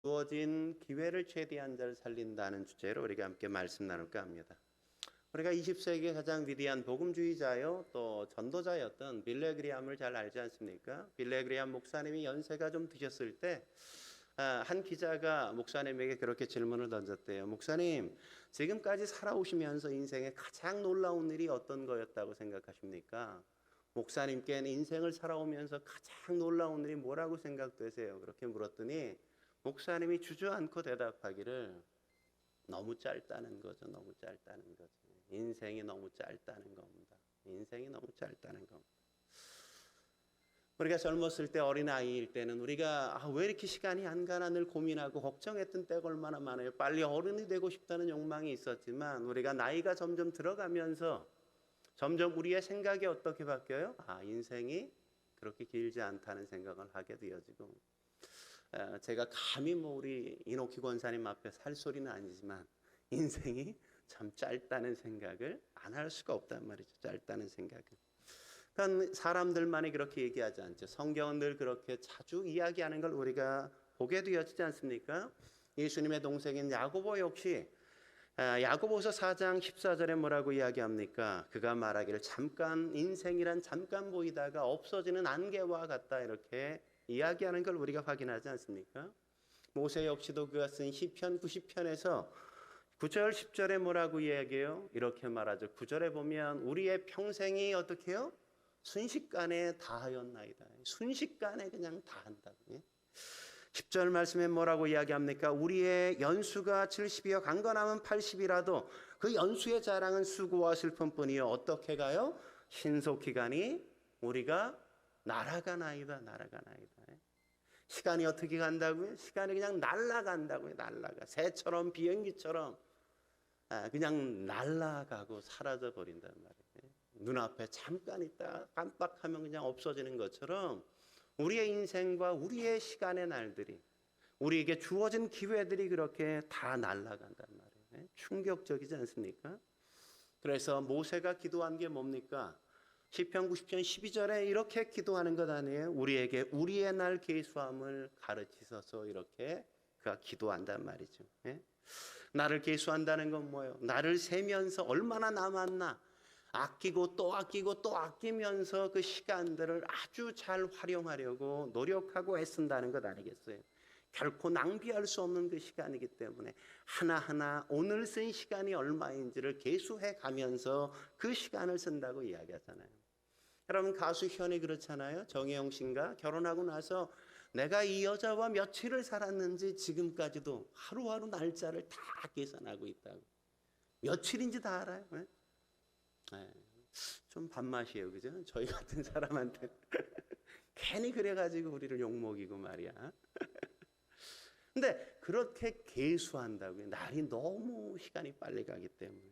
주어진 기회를 최대한 잘 살린다는 주제로 우리가 함께 말씀 나눌까 합니다. 우리가 20세기의 가장 위대한 복음주의자요 또 전도자였던 빌레 그리함을 잘 알지 않습니까? 빌레 그리함 목사님이 연세가 좀 드셨을 때 한 기자가 목사님에게 그렇게 질문을 던졌대요. 목사님, 지금까지 살아오시면서 인생에 가장 놀라운 일이 어떤 거였다고 생각하십니까? 목사님께는 인생을 살아오면서 가장 놀라운 일이 뭐라고 생각되세요? 그렇게 물었더니 목사님이 주저앉고 대답하기를 너무 짧다는 거죠. 너무 짧다는 거죠. 인생이 너무 짧다는 겁니다. 인생이 너무 짧다는 겁니다. 우리가 젊었을 때 어린아이일 때는 우리가 왜 이렇게 시간이 안 가나 늘 고민하고 걱정했던 때가 얼마나 많아요. 빨리 어른이 되고 싶다는 욕망이 있었지만 우리가 나이가 점점 들어가면서 점점 우리의 생각이 어떻게 바뀌어요? 인생이 그렇게 길지 않다는 생각을 하게 되어지고 제가 감히 우리 이노키 권사님 앞에서 할 소리는 아니지만 인생이 참 짧다는 생각을 안 할 수가 없단 말이죠. 짧다는 생각을. 그러니까 사람들만이 그렇게 얘기하지 않죠. 성경은 늘 그렇게 자주 이야기하는 걸 우리가 보게 되어지지 않습니까? 예수님의 동생인 야고보 역시 야고보서 4장 14절에 뭐라고 이야기합니까? 그가 말하기를 잠깐 인생이란 잠깐 보이다가 없어지는 안개와 같다 이렇게 이야기하는 걸 우리가 확인하지 않습니까? 모세 역시도 그가 쓴 시편 90편에서 9절 10절에 뭐라고 이야기해요? 이렇게 말하죠. 9절에 보면 우리의 평생이 어떻게 해요? 순식간에 다하였나이다. 순식간에 그냥 다한다고. 10절 말씀에 뭐라고 이야기합니까? 우리의 연수가 70이여 강건하면 80이라도 그 연수의 자랑은 수고와 슬픔뿐이요 어떻게 가요? 신속히 가니 우리가 날아가나이다. 날아가나이다. 시간이 어떻게 간다고요? 시간이 그냥 날아간다고요. 날아가. 새처럼 비행기처럼 그냥 날아가고 사라져 버린단 말이에요. 눈앞에 잠깐 있다가 깜빡하면 그냥 없어지는 것처럼 우리의 인생과 우리의 시간의 날들이 우리에게 주어진 기회들이 그렇게 다 날아간단 말이에요. 충격적이지 않습니까? 그래서 모세가 기도한 게 뭡니까? 시편 90편 12절에 이렇게 기도하는 것 아니에요? 우리에게 우리의 날 계수함을 가르치소서 이렇게 그가 기도한단 말이죠. 나를 계수한다는 건 뭐예요? 나를 세면서 얼마나 남았나 아끼고 또 아끼고 또 아끼면서 그 시간들을 아주 잘 활용하려고 노력하고 애쓴다는 것 아니겠어요? 결코 낭비할 수 없는 그 시간이기 때문에 하나하나 오늘 쓴 시간이 얼마인지를 계수해 가면서 그 시간을 쓴다고 이야기하잖아요. 여러분 가수 현이 그렇잖아요. 정혜영 씨인가 결혼하고 나서 내가 이 여자와 며칠을 살았는지 지금까지도 하루하루 날짜를 다 계산하고 있다고. 며칠인지 다 알아요. 좀 밥맛이에요, 그죠? 저희 같은 사람한테 괜히 그래가지고 우리를 욕먹이고 말이야. 근데 그렇게 계수한다고요. 날이 너무 시간이 빨리 가기 때문에.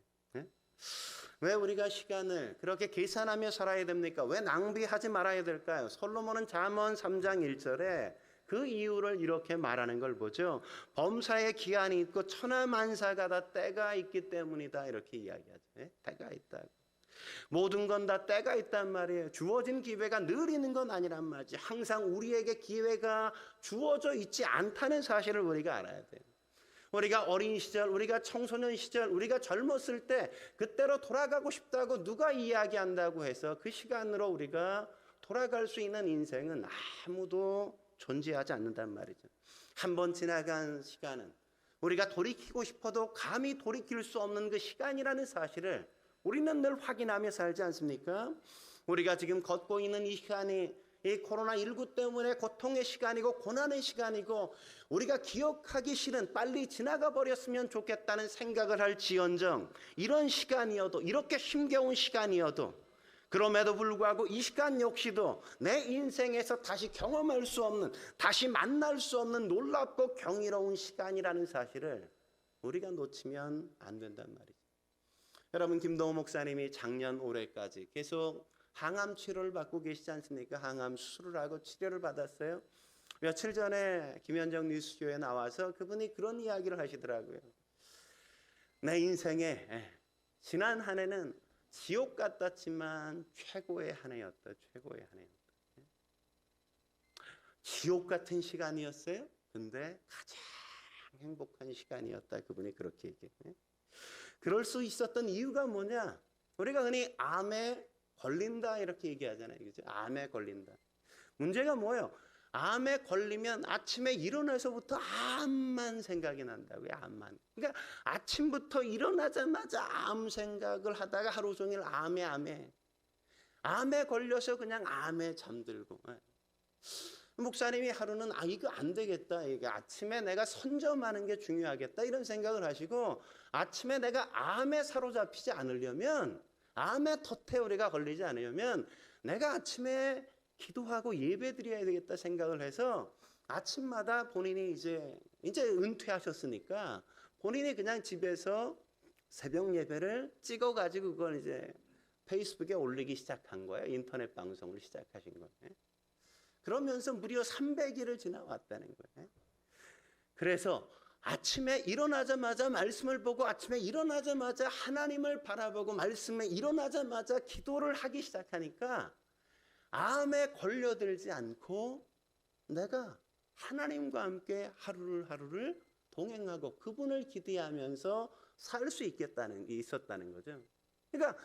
왜 우리가 시간을 그렇게 계산하며 살아야 됩니까? 왜 낭비하지 말아야 될까요? 솔로몬은 잠언 3장 1절에 그 이유를 이렇게 말하는 걸 보죠. 범사에 기한이 있고 천하만사가 다 때가 있기 때문이다 이렇게 이야기하죠. 때가 있다고. 모든 건 다 때가 있단 말이에요. 주어진 기회가 늘 있는 건 아니란 말이지. 항상 우리에게 기회가 주어져 있지 않다는 사실을 우리가 알아야 돼요. 우리가 어린 시절, 우리가 청소년 시절, 우리가 젊었을 때 그때로 돌아가고 싶다고 누가 이야기한다고 해서 그 시간으로 우리가 돌아갈 수 있는 인생은 아무도 존재하지 않는단 말이죠. 한번 지나간 시간은 우리가 돌이키고 싶어도 감히 돌이킬 수 없는 그 시간이라는 사실을 우리는 늘 확인하며 살지 않습니까? 우리가 지금 걷고 있는 이 시간이 이 코로나19 때문에 고통의 시간이고 고난의 시간이고 우리가 기억하기 싫은 빨리 지나가 버렸으면 좋겠다는 생각을 할지언정 이런 시간이어도 이렇게 힘겨운 시간이어도 그럼에도 불구하고 이 시간 역시도 내 인생에서 다시 경험할 수 없는 다시 만날 수 없는 놀랍고 경이로운 시간이라는 사실을 우리가 놓치면 안 된단 말이죠. 여러분 김동호 목사님이 작년 올해까지 계속 항암 치료를 받고 계시지 않습니까? 항암 수술을 하고 치료를 받았어요. 며칠 전에 김현정 뉴스쇼에 나와서 그분이 그런 이야기를 하시더라고요. 내 인생에 지난 한 해는 지옥 같았지만 최고의 한 해였다. 최고의 한 해였다. 지옥 같은 시간이었어요. 근데 가장 행복한 시간이었다. 그분이 그렇게 얘기해요. 그럴 수 있었던 이유가 뭐냐? 우리가 흔히 암에 걸린다 이렇게 얘기하잖아요. 그죠? 암에 걸린다. 문제가 뭐예요? 암에 걸리면 아침에 일어나서부터 암만 생각이 난다고요. 암만. 그러니까 아침부터 일어나자마자 암 생각을 하다가 하루 종일 암에 걸려서 그냥 암에 잠들고. 목사님이 하루는 이거 안 되겠다. 이게 아침에 내가 선점하는 게 중요하겠다. 이런 생각을 하시고 아침에 내가 암에 사로잡히지 않으려면, 암의 덫에 우리가 걸리지 않으려면 내가 아침에 기도하고 예배 드려야 되겠다 생각을 해서 아침마다 본인이 이제 은퇴하셨으니까 본인이 그냥 집에서 새벽 예배를 찍어가지고 그걸 이제 페이스북에 올리기 시작한 거예요. 인터넷 방송을 시작하신 거예요. 그러면서 무려 300일을 지나왔다는 거예요. 그래서 아침에 일어나자마자 말씀을 보고 아침에 일어나자마자 하나님을 바라보고 말씀에 일어나자마자 기도를 하기 시작하니까 암에 걸려들지 않고 내가 하나님과 함께 하루를 동행하고 그분을 기대하면서 살 수 있었다는 거죠. 그러니까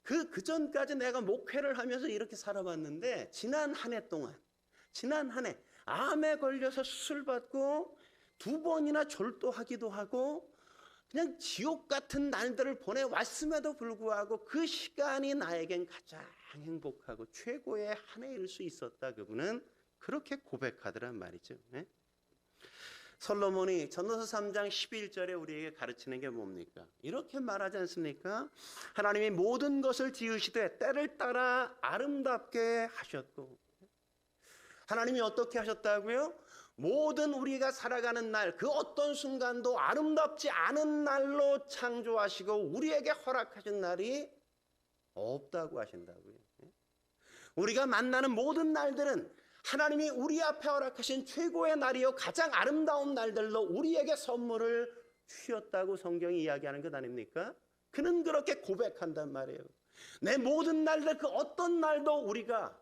그 전까지 내가 목회를 하면서 이렇게 살아봤는데 지난 한 해 암에 걸려서 수술받고 2번이나 졸도하기도 하고 그냥 지옥 같은 날들을 보내왔음에도 불구하고 그 시간이 나에겐 가장 행복하고 최고의 한 해일 수 있었다. 그분은 그렇게 고백하더란 말이죠. 솔로몬이 전도서 3장 11절에 우리에게 가르치는 게 뭡니까? 이렇게 말하지 않습니까? 하나님이 모든 것을 지으시되 때를 따라 아름답게 하셨고, 하나님이 어떻게 하셨다고요? 모든 우리가 살아가는 날, 그 어떤 순간도 아름답지 않은 날로 창조하시고 우리에게 허락하신 날이 없다고 하신다고요. 우리가 만나는 모든 날들은 하나님이 우리 앞에 허락하신 최고의 날이요 가장 아름다운 날들로 우리에게 선물을 주셨다고 성경이 이야기하는 것 아닙니까? 그는 그렇게 고백한단 말이에요. 내 모든 날들 그 어떤 날도 우리가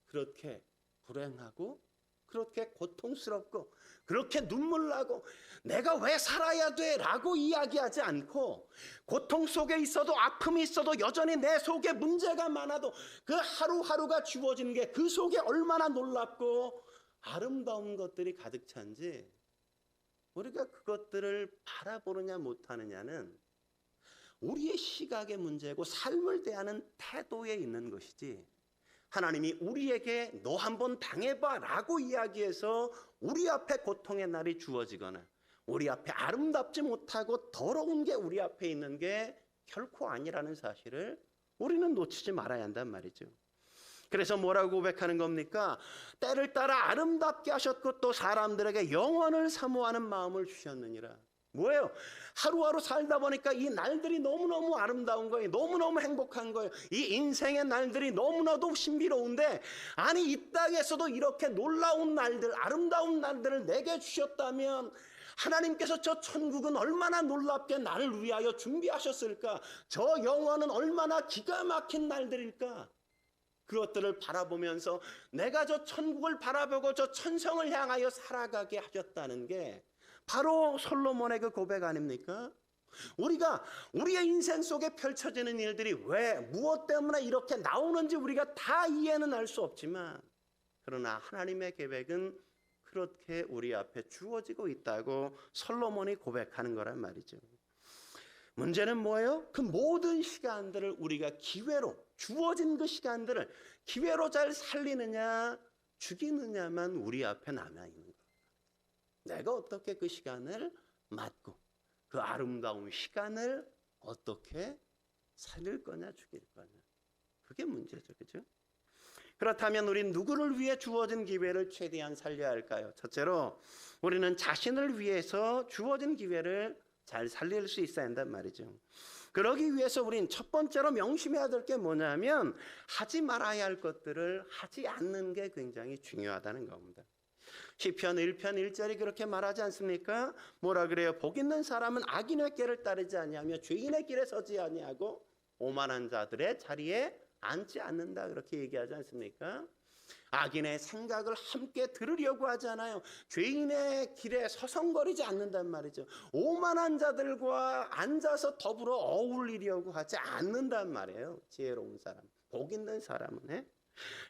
그렇게 불행하고 그렇게 고통스럽고 그렇게 눈물 나고 내가 왜 살아야 돼? 라고 이야기하지 않고 고통 속에 있어도 아픔이 있어도 여전히 내 속에 문제가 많아도 그 하루하루가 주어지는 게 그 속에 얼마나 놀랍고 아름다운 것들이 가득 찬지 우리가 그것들을 바라보느냐 못하느냐는 우리의 시각의 문제고 삶을 대하는 태도에 있는 것이지 하나님이 우리에게 너 한번 당해봐 라고 이야기해서 우리 앞에 고통의 날이 주어지거나 우리 앞에 아름답지 못하고 더러운 게 우리 앞에 있는 게 결코 아니라는 사실을 우리는 놓치지 말아야 한단 말이죠. 그래서 뭐라고 고백하는 겁니까? 때를 따라 아름답게 하셨고 또 사람들에게 영원을 사모하는 마음을 주셨느니라. 뭐예요? 하루하루 살다 보니까 이 날들이 너무너무 아름다운 거예요. 너무너무 행복한 거예요. 이 인생의 날들이 너무나도 신비로운데 아니 이 땅에서도 이렇게 놀라운 날들, 아름다운 날들을 내게 주셨다면 하나님께서 저 천국은 얼마나 놀랍게 나를 위하여 준비하셨을까? 저 영원은 얼마나 기가 막힌 날들일까? 그것들을 바라보면서 내가 저 천국을 바라보고 저 천성을 향하여 살아가게 하셨다는 게 바로 솔로몬의 그 고백 아닙니까? 우리가 우리의 인생 속에 펼쳐지는 일들이 왜 무엇 때문에 이렇게 나오는지 우리가 다 이해는 할 수 없지만 그러나 하나님의 계획은 그렇게 우리 앞에 주어지고 있다고 솔로몬이 고백하는 거란 말이죠. 문제는 뭐예요? 그 모든 시간들을 우리가 기회로 주어진 그 시간들을 기회로 잘 살리느냐 죽이느냐만 우리 앞에 남아있는 거예요. 내가 어떻게 그 시간을 맞고 그 아름다운 시간을 어떻게 살릴 거냐 죽일 거냐 그게 문제죠. 그렇죠? 그렇다면 우리는 누구를 위해 주어진 기회를 최대한 살려야 할까요? 첫째로 우리는 자신을 위해서 주어진 기회를 잘 살릴 수 있어야 한단 말이죠. 그러기 위해서 우리는 첫 번째로 명심해야 될 게 뭐냐면 하지 말아야 할 것들을 하지 않는 게 굉장히 중요하다는 겁니다. 시편 1편 1절이 그렇게 말하지 않습니까? 뭐라 그래요? 복 있는 사람은 악인의 길을 따르지 아니하며 죄인의 길에 서지 아니하고 오만한 자들의 자리에 앉지 않는다 그렇게 얘기하지 않습니까? 악인의 생각을 함께 들으려고 하잖아요. 죄인의 길에 서성거리지 않는단 말이죠. 오만한 자들과 앉아서 더불어 어울리려고 하지 않는단 말이에요. 지혜로운 사람, 복 있는 사람은.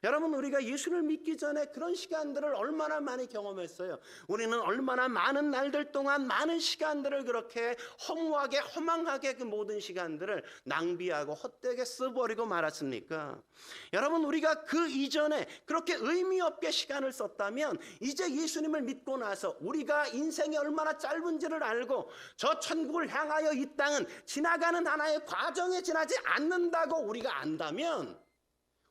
여러분, 우리가 예수를 믿기 전에 그런 시간들을 얼마나 많이 경험했어요. 우리는 얼마나 많은 날들 동안 많은 시간들을 그렇게 허무하게 허망하게 그 모든 시간들을 낭비하고 헛되게 써버리고 말았습니까? 여러분, 우리가 그 이전에 그렇게 의미 없게 시간을 썼다면 이제 예수님을 믿고 나서 우리가 인생이 얼마나 짧은지를 알고 저 천국을 향하여 이 땅은 지나가는 하나의 과정에 지나지 않는다고 우리가 안다면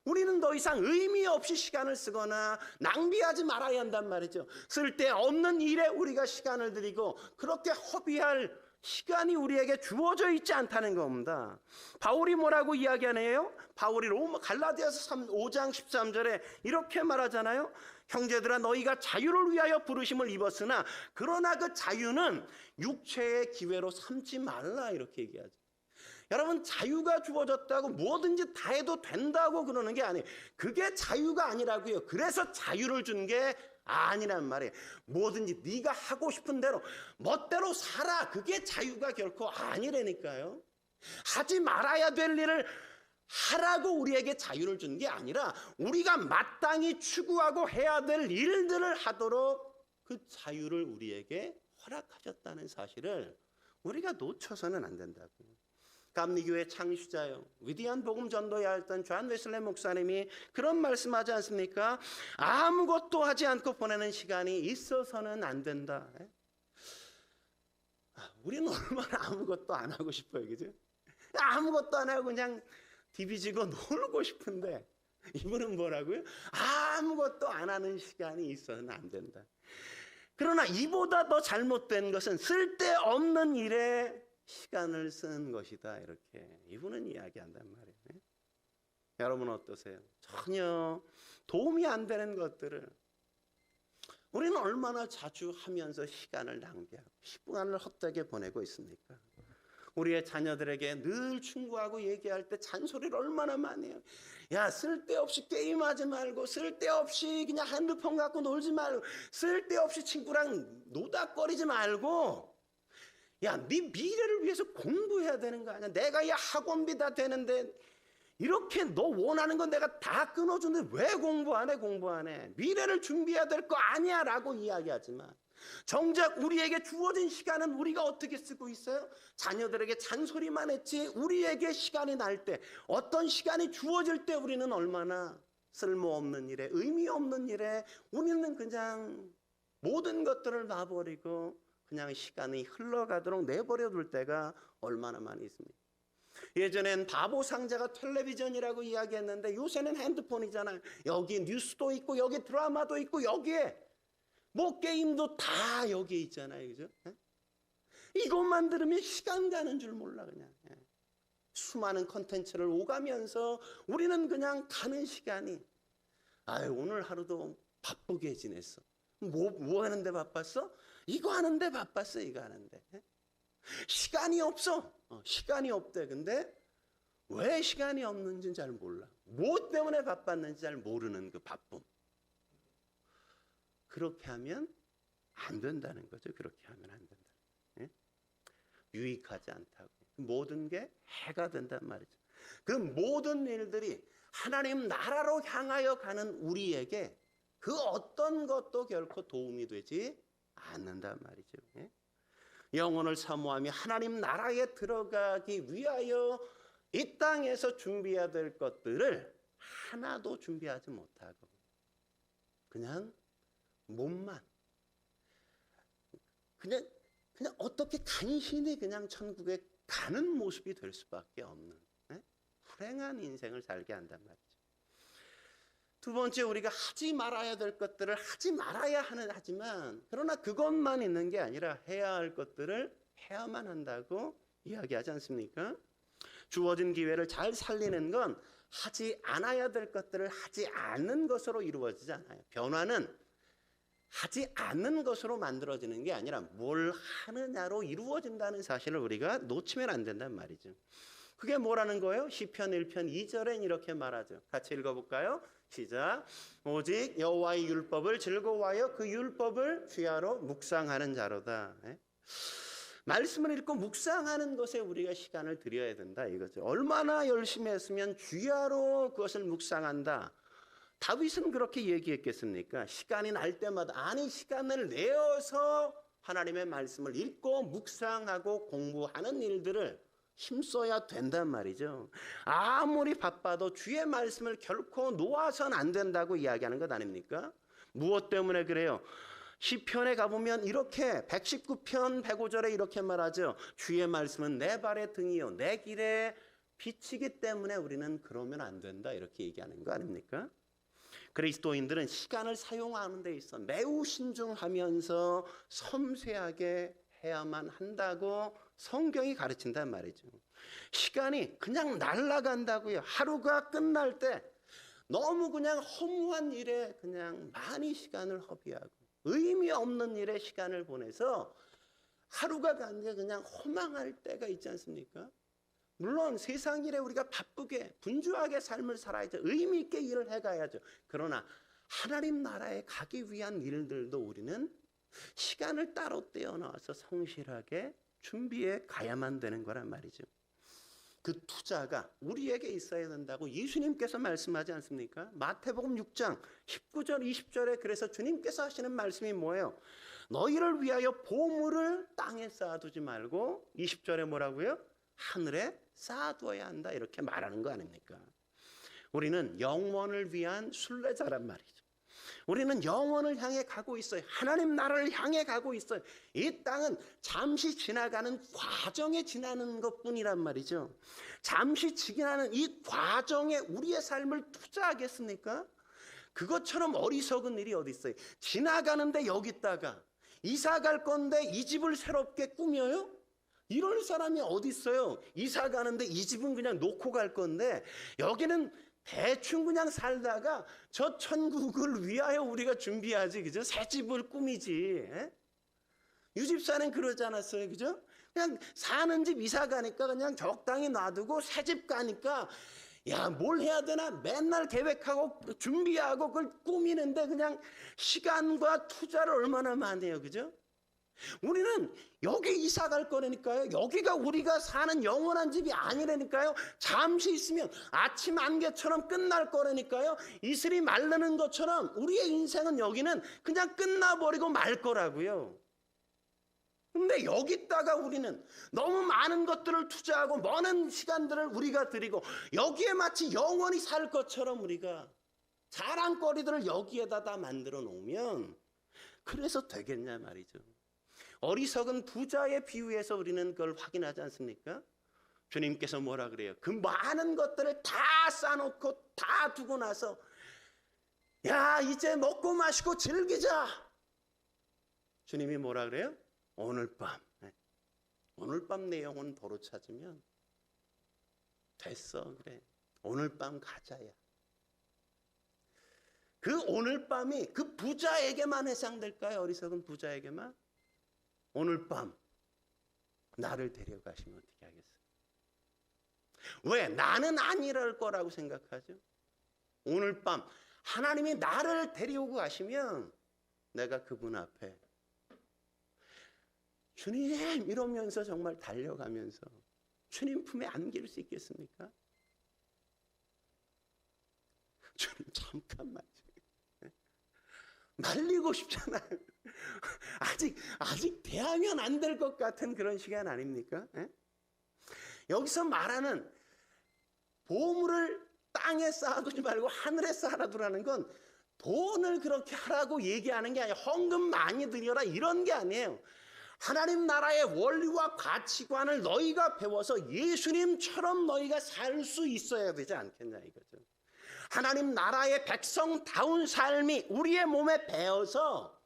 우리는 더 이상 의미 없이 시간을 쓰거나 낭비하지 말아야 한단 말이죠. 쓸데없는 일에 우리가 시간을 들이고 그렇게 허비할 시간이 우리에게 주어져 있지 않다는 겁니다. 바울이 뭐라고 이야기하네요? 바울이 갈라디아서 5장 13절에 이렇게 말하잖아요. 형제들아, 너희가 자유를 위하여 부르심을 입었으나 그러나 그 자유는 육체의 기회로 삼지 말라, 이렇게 얘기하죠. 여러분, 자유가 주어졌다고 뭐든지 다 해도 된다고 그러는 게 아니에요. 그게 자유가 아니라고요. 그래서 자유를 준 게 아니란 말이에요. 뭐든지 네가 하고 싶은 대로 멋대로 살아. 그게 자유가 결코 아니라니까요. 하지 말아야 될 일을 하라고 우리에게 자유를 준 게 아니라 우리가 마땅히 추구하고 해야 될 일들을 하도록 그 자유를 우리에게 허락하셨다는 사실을 우리가 놓쳐서는 안 된다고요. 감리교회 창시자요, 위대한 복음 전도자였던 존 웨슬리 목사님이 그런 말씀하지 않습니까? 아무것도 하지 않고 보내는 시간이 있어서는 안 된다. 우리는 얼마나 아무것도 안 하고 싶어요, 그죠? 아무것도 안 하고 그냥 디비지고 놀고 싶은데 이분은 뭐라고요? 아무것도 안 하는 시간이 있어서는 안 된다. 그러나 이보다 더 잘못된 것은 쓸데없는 일에 시간을 쓰는 것이다, 이렇게 이분은 이야기한단 말이에요. 여러분 어떠세요? 전혀 도움이 안 되는 것들을 우리는 얼마나 자주 하면서 시간을 낭비하고 시간을 헛되게 보내고 있습니까? 우리의 자녀들에게 늘 충고하고 얘기할 때 잔소리를 얼마나 많이 해요. 야, 쓸데없이 게임하지 말고, 쓸데없이 그냥 핸드폰 갖고 놀지 말고, 쓸데없이 친구랑 노닥거리지 말고, 야, 네 미래를 위해서 공부해야 되는 거 아니야? 내가 야 학원비 다 되는데 이렇게 너 원하는 건 내가 다 끊어주는데 왜 공부 안 해? 미래를 준비해야 될 거 아니야 라고 이야기하지만 정작 우리에게 주어진 시간은 우리가 어떻게 쓰고 있어요? 자녀들에게 잔소리만 했지 우리에게 시간이 날 때, 어떤 시간이 주어질 때 우리는 얼마나 쓸모없는 일에, 의미 없는 일에 우리는 그냥 모든 것들을 놔버리고 그냥 시간이 흘러가도록 내버려 둘 때가 얼마나 많이 있습니까? 예전엔 바보 상자가 텔레비전이라고 이야기했는데 요새는 핸드폰이잖아요. 여기 뉴스도 있고 여기 드라마도 있고 여기에 뭐 게임도 다 여기에 있잖아요, 그죠? 이것만 들으면 시간 가는 줄 몰라 그냥. 수많은 컨텐츠를 오가면서 우리는 그냥 가는 시간이, 아유 오늘 하루도 바쁘게 지냈어. 뭐 하는데 바빴어? 이거 하는데 바빴어, 이거 하는데. 시간이 없어. 시간이 없대. 근데 왜 시간이 없는지는 잘 몰라. 뭐 때문에 바빴는지 잘 모르는 그 바쁨. 그렇게 하면 안 된다는 거죠. 그렇게 하면 안 된다. 유익하지 않다고. 모든 게 해가 된단 말이죠. 그 모든 일들이 하나님 나라로 향하여 가는 우리에게 그 어떤 것도 결코 도움이 되지 않는단 말이죠. 영혼을 사모하며 하나님 나라에 들어가기 위하여 이 땅에서 준비해야 될 것들을 하나도 준비하지 못하고 그냥 몸만 그냥 어떻게 간신히 그냥 천국에 가는 모습이 될 수밖에 없는 불행한 인생을 살게 한단 말이죠. 두 번째, 우리가 하지 말아야 될 것들을 하지 말아야 하지만 그러나 그것만 있는 게 아니라 해야 할 것들을 해야만 한다고 이야기하지 않습니까? 주어진 기회를 잘 살리는 건 하지 않아야 될 것들을 하지 않는 것으로 이루어지지 않아요. 변화는 하지 않는 것으로 만들어지는 게 아니라 뭘 하느냐로 이루어진다는 사실을 우리가 놓치면 안 된단 말이죠. 그게 뭐라는 거예요? 시편 1편 2절엔 이렇게 말하죠. 같이 읽어볼까요? 시작. 오직 여호와의 율법을 즐거워하여 그 율법을 주야로 묵상하는 자로다. 말씀을 읽고 묵상하는 것에 우리가 시간을 들여야 된다 이거죠. 얼마나 열심히 했으면 주야로 그것을 묵상한다. 다윗은 그렇게 얘기했겠습니까? 시간이 날 때마다 아니 시간을 내어서 하나님의 말씀을 읽고 묵상하고 공부하는 일들을 힘써야 된단 말이죠. 아무리 바빠도 주의 말씀을 결코 놓아서는 안 된다고 이야기하는 것 아닙니까? 무엇 때문에 그래요? 시편에 가보면 이렇게 119편 105절에 이렇게 말하죠. 주의 말씀은 내 발의 등이요 내 길의 빛이기 때문에 우리는 그러면 안 된다 이렇게 얘기하는 거 아닙니까? 그리스도인들은 시간을 사용하는 데 있어 매우 신중하면서 섬세하게 해야만 한다고 성경이 가르친단 말이죠. 시간이 그냥 날아간다고요. 하루가 끝날 때 너무 그냥 허무한 일에 그냥 많이 시간을 허비하고 의미 없는 일에 시간을 보내서 하루가 가는 게 그냥 허망할 때가 있지 않습니까? 물론 세상 일에 우리가 바쁘게 분주하게 삶을 살아야죠. 의미 있게 일을 해가야죠. 그러나 하나님 나라에 가기 위한 일들도 우리는 시간을 따로 떼어놔서 성실하게 준비해 가야만 되는 거란 말이죠. 그 투자가 우리에게 있어야 된다고 예수님께서 말씀하지 않습니까? 마태복음 6장 19절 20절에 그래서 주님께서 하시는 말씀이 뭐예요? 너희를 위하여 보물을 땅에 쌓아두지 말고 20절에 뭐라고요? 하늘에 쌓아두어야 한다 이렇게 말하는 거 아닙니까? 우리는 영원을 위한 순례자란 말이죠. 우리는 영원을 향해 가고 있어요. 하나님 나라를 향해 가고 있어요. 이 땅은 잠시 지나가는 과정에 지나는 것뿐이란 말이죠. 잠시 지나는 이 과정에 우리의 삶을 투자하겠습니까? 그것처럼 어리석은 일이 어디 있어요? 지나가는데 여기다가 이사 갈 건데 이 집을 새롭게 꾸며요? 이럴 사람이 어디 있어요? 이사 가는데 이 집은 그냥 놓고 갈 건데 여기는 대충 그냥 살다가 저 천국을 위하여 우리가 준비하지, 그죠? 새 집을 꾸미지. 유집사는 그러지 않았어요, 그죠? 그냥 사는 집 이사 가니까 그냥 적당히 놔두고 새 집 가니까 야, 뭘 해야 되나 맨날 계획하고 준비하고 그걸 꾸미는데 그냥 시간과 투자를 얼마나 많이 해요, 그죠? 우리는 여기 이사 갈 거라니까요. 여기가 우리가 사는 영원한 집이 아니라니까요. 잠시 있으면 아침 안개처럼 끝날 거라니까요. 이슬이 마르는 것처럼 우리의 인생은 여기는 그냥 끝나버리고 말 거라고요. 근데 여기다가 우리는 너무 많은 것들을 투자하고 많은 시간들을 우리가 드리고 여기에 마치 영원히 살 것처럼 우리가 자랑거리들을 여기에다 다 만들어 놓으면 그래서 되겠냐 말이죠. 어리석은 부자의 비유에서 우리는 그걸 확인하지 않습니까? 주님께서 뭐라 그래요? 그 많은 것들을 다 쌓아놓고 다 두고 나서 야, 이제 먹고 마시고 즐기자. 주님이 뭐라 그래요? 오늘 밤 내 영혼 도로 찾으면 됐어. 그래, 오늘 밤 가자야. 그 오늘 밤이 그 부자에게만 해당될까요? 어리석은 부자에게만? 오늘 밤 나를 데려가시면 어떻게 하겠어요? 왜? 나는 안 이럴 거라고 생각하죠? 오늘 밤 하나님이 나를 데려오고 가시면 내가 그분 앞에 주님 이러면서 정말 달려가면서 주님 품에 안길 수 있겠습니까? 주님 잠깐만 말리고 싶잖아요. 아직 대하면 안 될 것 같은 그런 시간 아닙니까? 여기서 말하는 보물을 땅에 쌓아두지 말고 하늘에 쌓아두라는 건 돈을 그렇게 하라고 얘기하는 게 아니에요. 헌금 많이 드려라 이런 게 아니에요. 하나님 나라의 원리와 가치관을 너희가 배워서 예수님처럼 너희가 살 수 있어야 되지 않겠냐 이거죠. 하나님 나라의 백성다운 삶이 우리의 몸에 배어서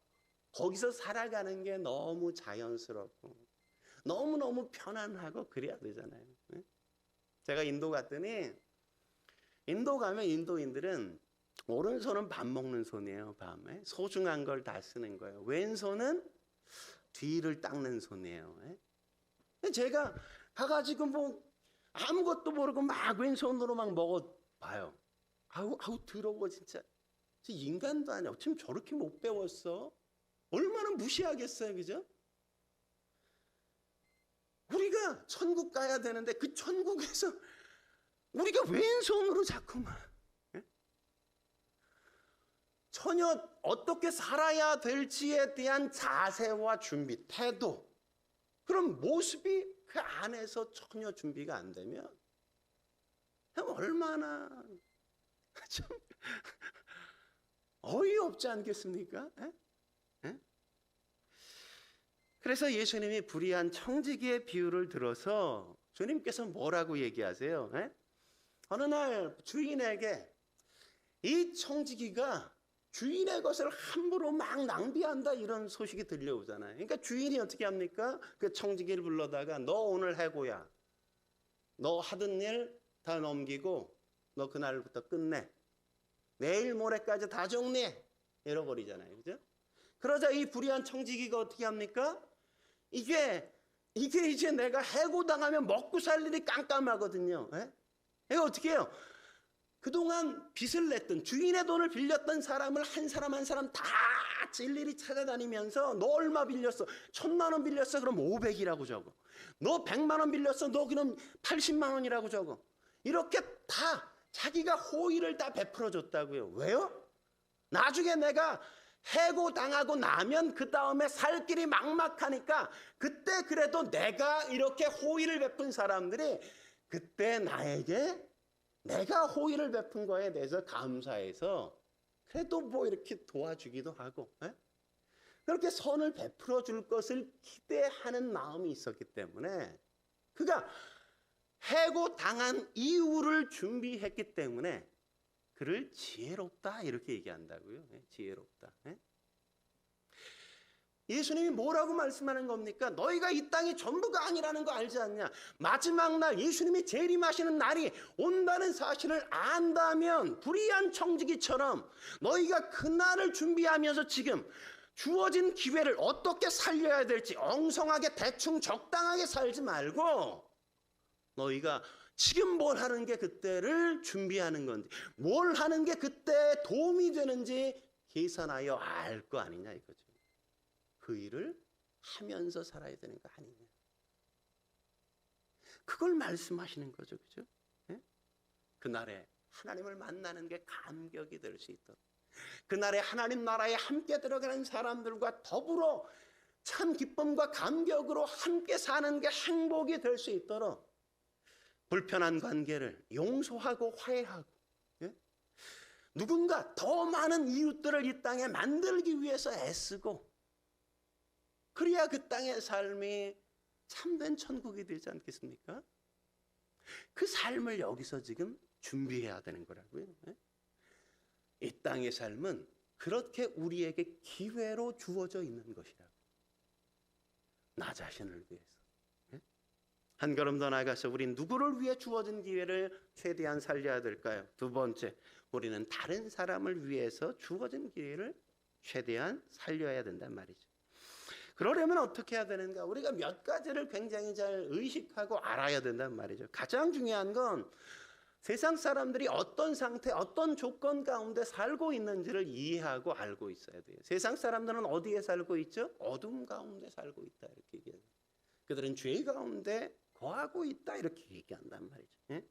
거기서 살아가는 게 너무 자연스럽고 너무너무 편안하고 그래야 되잖아요. 제가 인도 갔더니 인도 가면 인도인들은 오른손은 밥 먹는 손이에요. 밤에 소중한 걸 다 쓰는 거예요. 왼손은 뒤를 닦는 손이에요. 제가 가가지고 뭐 아무것도 모르고 막 왼손으로 막 먹어봐요. 아우 더러워 진짜. 인간도 아니야. 어쩜 저렇게 못 배웠어? 얼마나 무시하겠어요, 그죠? 우리가 천국 가야 되는데 그 천국에서 우리가 왼손으로 자꾸만 전혀 어떻게 살아야 될지에 대한 자세와 준비, 태도, 그런 모습이 그 안에서 전혀 준비가 안 되면 얼마나 좀 어이없지 않겠습니까? 그래서 예수님이 불의한 청지기의 비유를 들어서 주님께서 뭐라고 얘기하세요? 어느 날 주인에게 이 청지기가 주인의 것을 함부로 막 낭비한다, 이런 소식이 들려오잖아요. 그러니까 주인이 어떻게 합니까? 그 청지기를 불러다가 너 오늘 해고야. 너 하던 일 다 넘기고 너 그날부터 끝내. 내일 모레까지 다 정리해. 잃어버리잖아요. 그죠? 그러자 이 불의한 청지기가 어떻게 합니까? 이게 이제 내가 해고당하면 먹고 살 일이 깜깜하거든요. 이거 어떻게 해요? 그동안 빚을 냈던, 주인의 돈을 빌렸던 사람을 한 사람 한 사람 다 일일이 찾아다니면서 너 얼마 빌렸어? 1,000만 원 빌렸어? 그럼 500이라고 적어. 너 100만 원 빌렸어? 너 그럼 80만 원이라고 적어. 이렇게 다 자기가 호의를 다 베풀어 줬다고요. 왜요? 나중에 내가 해고당하고 나면 그 다음에 살 길이 막막하니까 그때 그래도 내가 이렇게 호의를 베푼 사람들이 그때 나에게 내가 호의를 베푼 거에 대해서 감사해서 그래도 뭐 이렇게 도와주기도 하고, 그렇게 선을 베풀어 줄 것을 기대하는 마음이 있었기 때문에 그가 해고당한 이유를 준비했기 때문에 그를 지혜롭다 이렇게 얘기한다고요. 지혜롭다. 예수님이 뭐라고 말씀하는 겁니까? 너희가 이 땅이 전부가 아니라는 거 알지 않냐? 마지막 날 예수님이 재림하시는 날이 온다는 사실을 안다면 불의한 청지기처럼 너희가 그 날을 준비하면서 지금 주어진 기회를 어떻게 살려야 될지 엉성하게 대충 적당하게 살지 말고 너희가 지금 뭘 하는 게 그때를 준비하는 건지, 뭘 하는 게 그때 도움이 되는지 계산하여 알 거 아니냐 이거죠. 그 일을 하면서 살아야 되는 거 아니냐. 그걸 말씀하시는 거죠. 그죠? 그날에 하나님을 만나는 게 감격이 될 수 있도록, 그날에 하나님 나라에 함께 들어가는 사람들과 더불어 참 기쁨과 감격으로 함께 사는 게 행복이 될 수 있도록 불편한 관계를 용서하고 화해하고, 누군가 더 많은 이웃들을 이 땅에 만들기 위해서 애쓰고, 그래야 그 땅의 삶이 참된 천국이 되지 않겠습니까? 그 삶을 여기서 지금 준비해야 되는 거라고요. 이 땅의 삶은 그렇게 우리에게 기회로 주어져 있는 것이라고. 나 자신을 위해서. 한 걸음 더 나아가서 우린 누구를 위해 주어진 기회를 최대한 살려야 될까요? 두 번째, 우리는 다른 사람을 위해서 주어진 기회를 최대한 살려야 된단 말이죠. 그러려면 어떻게 해야 되는가? 우리가 몇 가지를 굉장히 잘 의식하고 알아야 된단 말이죠. 가장 중요한 건 세상 사람들이 어떤 상태, 어떤 조건 가운데 살고 있는지를 이해하고 알고 있어야 돼요. 세상 사람들은 어디에 살고 있죠? 어둠 가운데 살고 있다 이렇게 얘기해요. 그들은 죄 가운데 거하고 있다 이렇게 얘기한단 말이죠.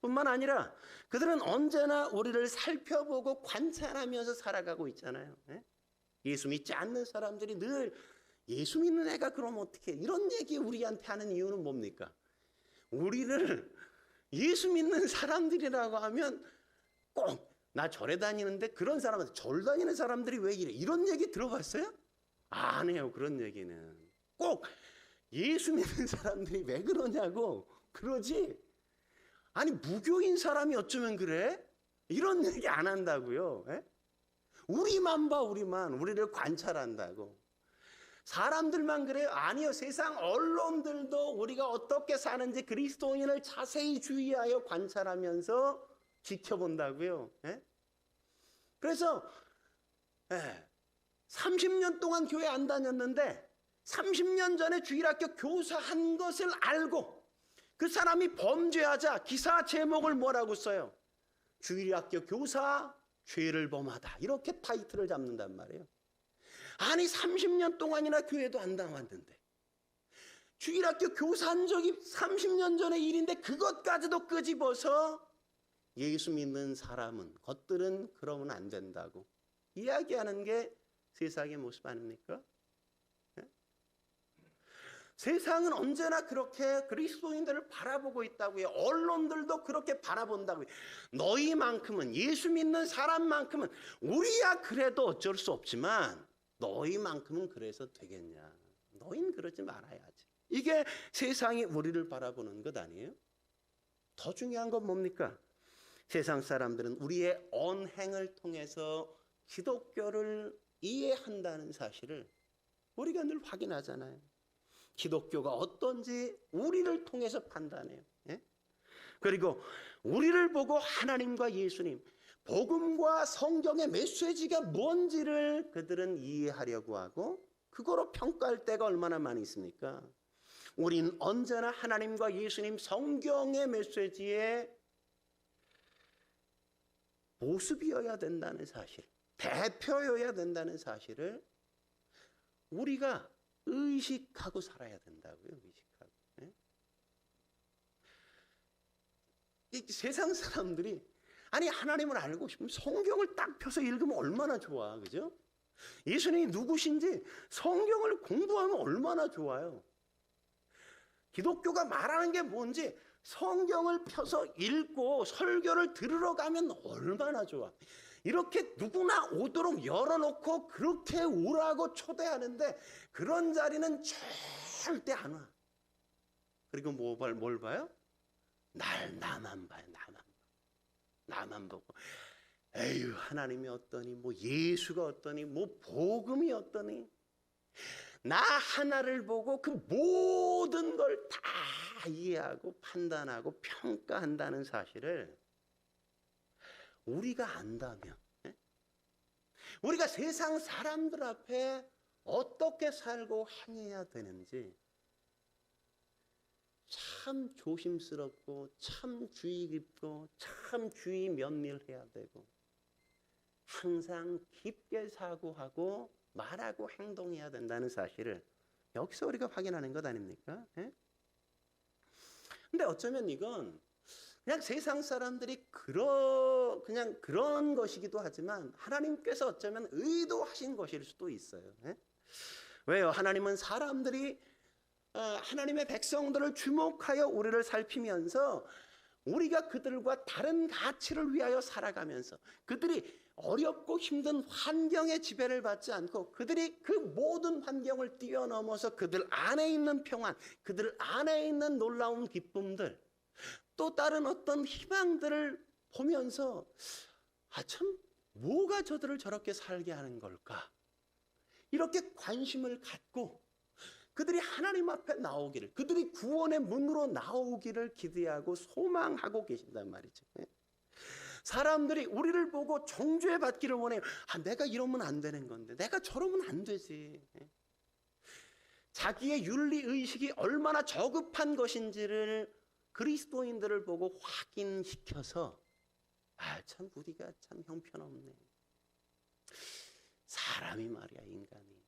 뿐만 아니라 그들은 언제나 우리를 살펴보고 관찰하면서 살아가고 있잖아요. 예수 믿지 않는 사람들이 늘 예수 믿는 애가 그럼 어떻게, 이런 얘기 우리한테 하는 이유는 뭡니까? 우리를 예수 믿는 사람들이라고 하면 꼭 나 절에 다니는데 그런 사람한테 절 다니는 사람들이 왜 이래, 이런 얘기 들어봤어요? 안 해요. 그런 얘기는 꼭 예수 믿는 사람들이 왜 그러냐고 그러지, 아니 무교인 사람이 어쩌면 그래? 이런 얘기 안 한다고요. 우리만 봐, 우리를 관찰한다고. 사람들만 그래요? 아니요. 세상 언론들도 우리가 어떻게 사는지 그리스도인을 자세히 주의하여 관찰하면서 지켜본다고요. 그래서 30년 동안 교회 안 다녔는데 30년 전에 주일학교 교사한 것을 알고 그 사람이 범죄하자 기사 제목을 뭐라고 써요? 주일학교 교사 죄를 범하다. 이렇게 타이틀을 잡는단 말이에요. 아니 30년 동안이나 교회도 안 나왔는데 주일학교 교사한 적이 30년 전의 일인데 그것까지도 끄집어서 예수 믿는 사람은 것들은 그러면 안 된다고 이야기하는 게 세상의 모습 아닙니까? 세상은 언제나 그렇게 그리스도인들을 바라보고 있다고요. 언론들도 그렇게 바라본다고요. 너희만큼은, 예수 믿는 사람만큼은 우리야 그래도 어쩔 수 없지만 너희만큼은 그래서 되겠냐. 너희는 그러지 말아야지. 이게 세상이 우리를 바라보는 것 아니에요? 더 중요한 건 뭡니까? 세상 사람들은 우리의 언행을 통해서 기독교를 이해한다는 사실을 우리가 늘 확인하잖아요. 기독교가 어떤지 우리를 통해서 판단해요. 예? 그리고 우리를 보고 하나님과 예수님, 복음과 성경의 메시지가 뭔지를 그들은 이해하려고 하고 그거로 평가할 때가 얼마나 많이 있습니까? 우린 언제나 하나님과 예수님 성경의 메시지의 모습이어야 된다는 사실, 대표여야 된다는 사실을 우리가 의식하고 살아야 된다고요. 의식하고. 네? 이 세상 사람들이 아니 하나님을 알고 싶으면 성경을 딱 펴서 읽으면 얼마나 좋아. 그죠? 예수님이 누구신지 성경을 공부하면 얼마나 좋아요. 기독교가 말하는 게 뭔지 성경을 펴서 읽고 설교를 들으러 가면 얼마나 좋아. 이렇게 누구나 오도록 열어놓고 그렇게 오라고 초대하는데 그런 자리는 절대 안 와. 그리고 뭘 봐요? 나만 봐요. 나만 보고 에휴 하나님이 어떠니 뭐 예수가 어떠니 뭐 복음이 어떠니 나 하나를 보고 그 모든 걸 다 이해하고 판단하고 평가한다는 사실을 우리가 안다면, 우리가 세상 사람들 앞에 어떻게 살고 행해야 되는지 참 조심스럽고 참 주의 깊고 참 주의 면밀해야 되고 항상 깊게 사고하고 말하고 행동해야 된다는 사실을 여기서 우리가 확인하는 것 아닙니까? 근데 어쩌면 이건 그냥 세상 사람들이 그냥 그런 것이기도 하지만 하나님께서 어쩌면 의도하신 것일 수도 있어요. 왜요? 하나님은 사람들이 하나님의 백성들을 주목하여 우리를 살피면서 우리가 그들과 다른 가치를 위하여 살아가면서 그들이 어렵고 힘든 환경의 지배를 받지 않고 그들이 그 모든 환경을 뛰어넘어서 그들 안에 있는 평안, 그들 안에 있는 놀라운 기쁨들, 또 다른 어떤 희망들을 보면서 참 뭐가 저들을 저렇게 살게 하는 걸까? 이렇게 관심을 갖고 그들이 하나님 앞에 나오기를, 그들이 구원의 문으로 나오기를 기대하고 소망하고 계신단 말이죠. 사람들이 우리를 보고 정죄 받기를 원해요. 내가 이러면 안 되는 건데, 내가 저러면 안 되지. 자기의 윤리의식이 얼마나 저급한 것인지를 그리스도인들을 보고 확인시켜서 참 우리가 참 형편없네. 사람이 말이야, 인간이.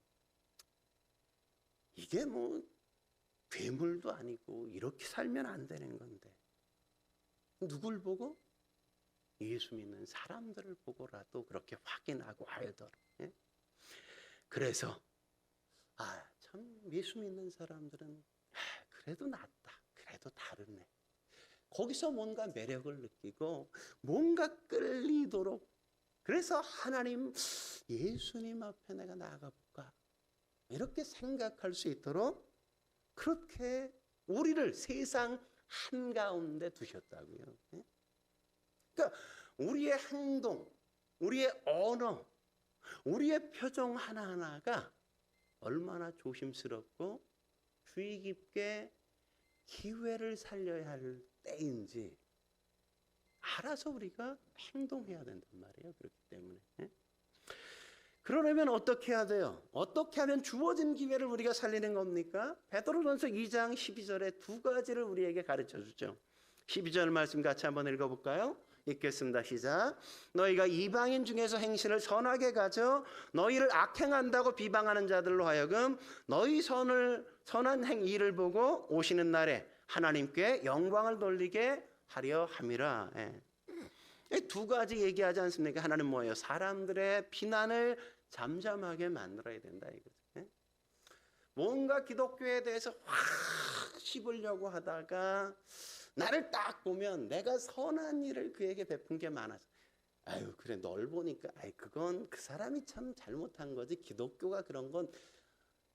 이게 뭐 괴물도 아니고 이렇게 살면 안 되는 건데 누굴 보고? 예수 믿는 사람들을 보고라도 그렇게 확인하고 하더라. 그래서 참 예수 믿는 사람들은 그래도 낫다. 그래도 다르네. 거기서 뭔가 매력을 느끼고 뭔가 끌리도록 그래서 하나님 예수님 앞에 내가 나아가볼까 이렇게 생각할 수 있도록 그렇게 우리를 세상 한가운데 두셨다고요. 그러니까 우리의 행동, 우리의 언어, 우리의 표정 하나하나가 얼마나 조심스럽고 주의 깊게 기회를 살려야 할 때인지 알아서 우리가 행동해야 된단 말이에요. 그렇기 때문에 그러려면 어떻게 해야 돼요? 어떻게 하면 주어진 기회를 우리가 살리는 겁니까? 베드로전서 2장 12절에 두 가지를 우리에게 가르쳐 주죠. 12절 말씀 같이 한번 읽어볼까요? 읽겠습니다. 시작. 너희가 이방인 중에서 행실을 선하게 가져 너희를 악행한다고 비방하는 자들로 하여금 너희 선한 일을 보고 오시는 날에 하나님께 영광을 돌리게 하려 함이라. 두 가지 얘기하지 않습니까? 하나는 뭐예요? 사람들의 비난을 잠잠하게 만들어야 된다 이거죠. 뭔가 기독교에 대해서 확 씹으려고 하다가 나를 딱 보면 내가 선한 일을 그에게 베푼 게 많아서 아유 그래 널 보니까 아이 그건 그 사람이 참 잘못한 거지 기독교가 그런 건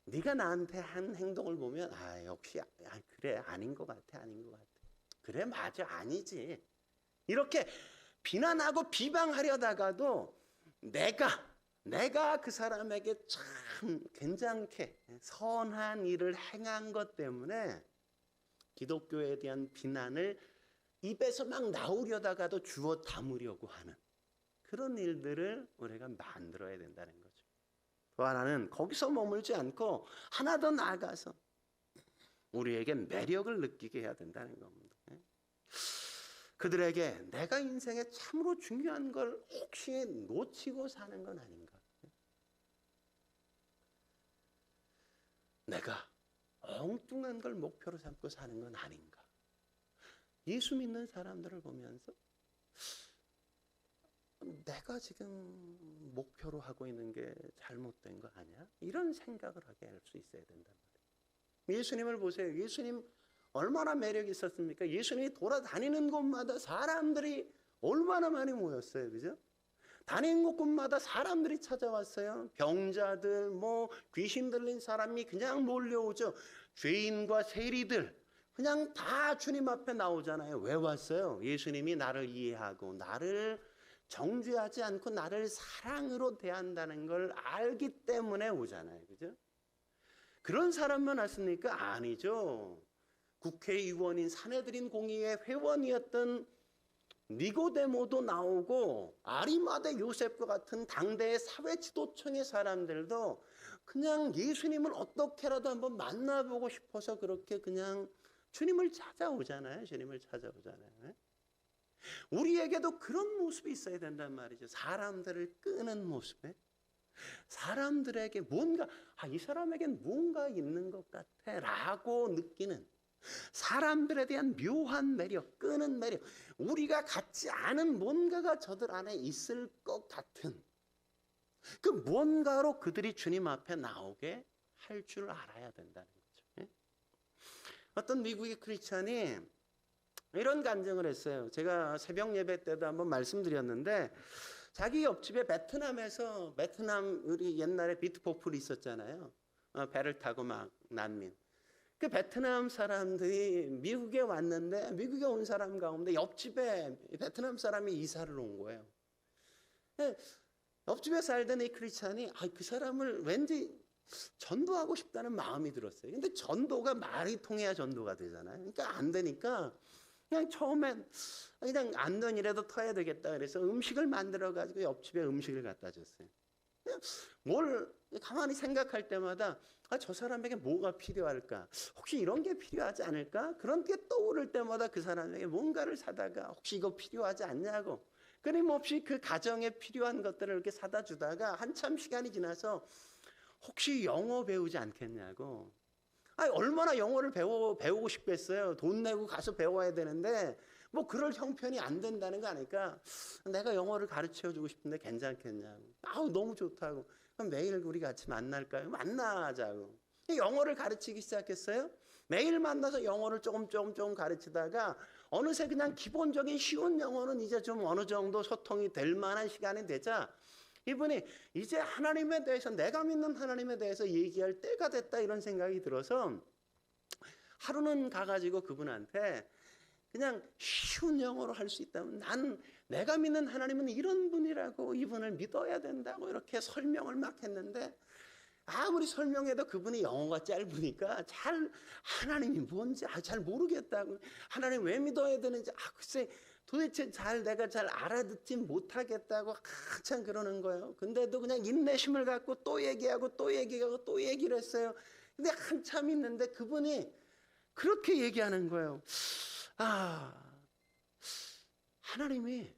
네가 나한테 한 행동을 보면 아 역시 그래 아닌 것 같아 그래 맞아 아니지 이렇게 비난하고 비방하려다가도 내가 그 사람에게 참 괜찮게 선한 일을 행한 것 때문에 기독교에 대한 비난을 입에서 막 나오려다가도 주워 담으려고 하는 그런 일들을 우리가 만들어야 된다는 거죠. 또 하나는 거기서 머물지 않고 하나 더 나아가서 우리에게 매력을 느끼게 해야 된다는 겁니다. 그들에게 내가 인생에 참으로 중요한 걸 혹시 놓치고 사는 건 아닌가? 내가 엉뚱한 걸 목표로 삼고 사는 건 아닌가? 예수 믿는 사람들을 보면서 내가 지금 목표로 하고 있는 게 잘못된 거 아니야? 이런 생각을 하게 할 수 있어야 된단 말이에요. 예수님을 보세요. 예수님 얼마나 매력이 있었습니까? 예수님이 돌아다니는 곳마다 사람들이 얼마나 많이 모였어요. 그죠? 다니는 곳마다 사람들이 찾아왔어요. 병자들, 귀신 들린 사람이 그냥 몰려오죠. 죄인과 세리들 그냥 다 주님 앞에 나오잖아요. 왜 왔어요? 예수님이 나를 이해하고 나를 정죄하지 않고 나를 사랑으로 대한다는 걸 알기 때문에 오잖아요. 그죠? 그런 사람만 왔습니까? 아니죠. 국회의원인 사내들인 공의회 회원이었던 니고데모도 나오고 아리마대 요셉과 같은 당대의 사회 지도층의 사람들도 그냥 예수님을 어떻게라도 한번 만나보고 싶어서 그렇게 그냥 주님을 찾아오잖아요. 우리에게도 그런 모습이 있어야 된단 말이죠. 사람들을 끄는 모습에 사람들에게 뭔가 이 사람에겐 뭔가 있는 것 같아 라고 느끼는 사람들에 대한 묘한 매력, 끄는 매력, 우리가 갖지 않은 뭔가가 저들 안에 있을 것 같은 그 뭔가로 그들이 주님 앞에 나오게 할 줄 알아야 된다는 거죠. 어떤 미국의 크리스찬이 이런 간증을 했어요. 제가 새벽 예배 때도 한번 말씀드렸는데 자기 옆집에 베트남 우리 옛날에 비트포플이 있었잖아요. 배를 타고 막 난민. 그 베트남 사람들이 미국에 왔는데 미국에 온 사람 가운데 옆집에 베트남 사람이 이사를 온 거예요. 옆집에 살던 이 크리스찬이 그 사람을 왠지 전도하고 싶다는 마음이 들었어요. 근데 전도가 말이 통해야 전도가 되잖아요. 그러니까 안 되니까 그냥 처음엔 그냥 안전이라도 터야 되겠다 그래서 음식을 만들어 가지고 옆집에 음식을 갖다 줬어요. 뭘 가만히 생각할 때마다 저 사람에게 뭐가 필요할까? 혹시 이런 게 필요하지 않을까? 그런 게 떠오를 때마다 그 사람에게 뭔가를 사다가 혹시 이거 필요하지 않냐고 끊임없이 그 가정에 필요한 것들을 이렇게 사다 주다가 한참 시간이 지나서 혹시 영어 배우지 않겠냐고. 얼마나 영어를 배우고 싶겠어요. 돈 내고 가서 배워야 되는데 그럴 형편이 안 된다는 거 아니까 내가 영어를 가르쳐 주고 싶은데 괜찮겠냐고. 너무 좋다고. 그럼 매일 우리 같이 만날까요? 만나자고. 영어를 가르치기 시작했어요. 매일 만나서 영어를 조금 가르치다가 어느새 그냥 기본적인 쉬운 영어는 이제 좀 어느 정도 소통이 될 만한 시간이 되자 이분이 이제 하나님에 대해서 내가 믿는 하나님에 대해서 얘기할 때가 됐다 이런 생각이 들어서 하루는 가가지고 그분한테 그냥 쉬운 영어로 할 수 있다면 난 내가 믿는 하나님은 이런 분이라고 이분을 믿어야 된다고 이렇게 설명을 막 했는데 아무리 설명해도 그분이 영어가 짧으니까 하나님이 뭔지 잘 모르겠다고 하나님 왜 믿어야 되는지 글쎄 도대체 내가 잘 알아듣지 못하겠다고 한참 그러는 거예요. 근데도 그냥 인내심을 갖고 또 얘기하고 또 얘기하고 또 얘기를 했어요. 근데 한참 있는데 그분이 그렇게 얘기하는 거예요. 하나님이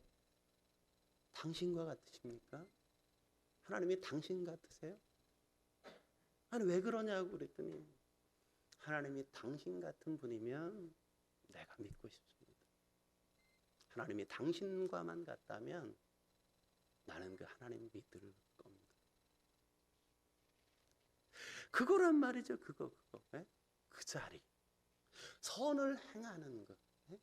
당신과 같으십니까? 하나님이 당신 같으세요? 아니 왜 그러냐고 그랬더니 하나님이 당신 같은 분이면 내가 믿고 싶습니다. 하나님이 당신과만 같다면 나는 그 하나님 믿을 겁니다. 그거란 말이죠. 그거. 예? 그 자리. 선을 행하는 것. 예?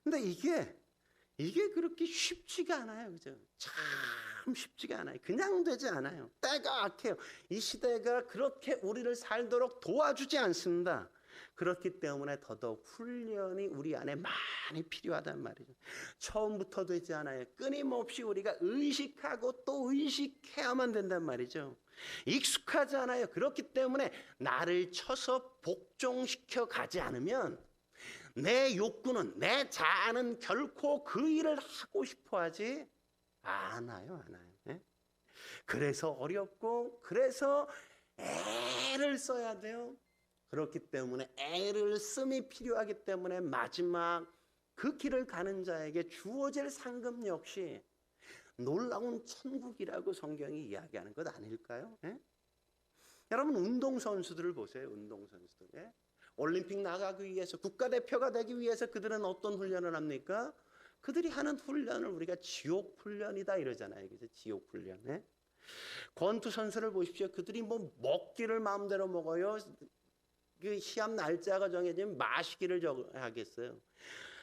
근데 이게 그렇게 쉽지가 않아요. 그죠? 참 쉽지가 않아요. 그냥 되지 않아요. 때가 악해요. 이 시대가 그렇게 우리를 살도록 도와주지 않습니다. 그렇기 때문에 더더욱 훈련이 우리 안에 많이 필요하단 말이죠. 처음부터 되지 않아요. 끊임없이 우리가 의식하고 또 의식해야만 된단 말이죠. 익숙하지 않아요. 그렇기 때문에 나를 쳐서 복종시켜 가지 않으면 내 욕구는, 내 자아는 결코 그 일을 하고 싶어 하지 않아요. 예? 그래서 어렵고 그래서 애를 써야 돼요. 그렇기 때문에 애를 씀이 필요하기 때문에 마지막 그 길을 가는 자에게 주어질 상급 역시 놀라운 천국이라고 성경이 이야기하는 것 아닐까요? 예? 여러분 운동선수들을 보세요. 운동선수들. 예? 올림픽 나가기 위해서 국가대표가 되기 위해서 그들은 어떤 훈련을 합니까? 그들이 하는 훈련을 우리가 지옥훈련이다 이러잖아요. 그래서 지옥훈련. 예? 권투 선수를 보십시오. 그들이 뭐 먹기를 마음대로 먹어요. 그 시합 날짜가 정해지면 마시기를 하겠어요.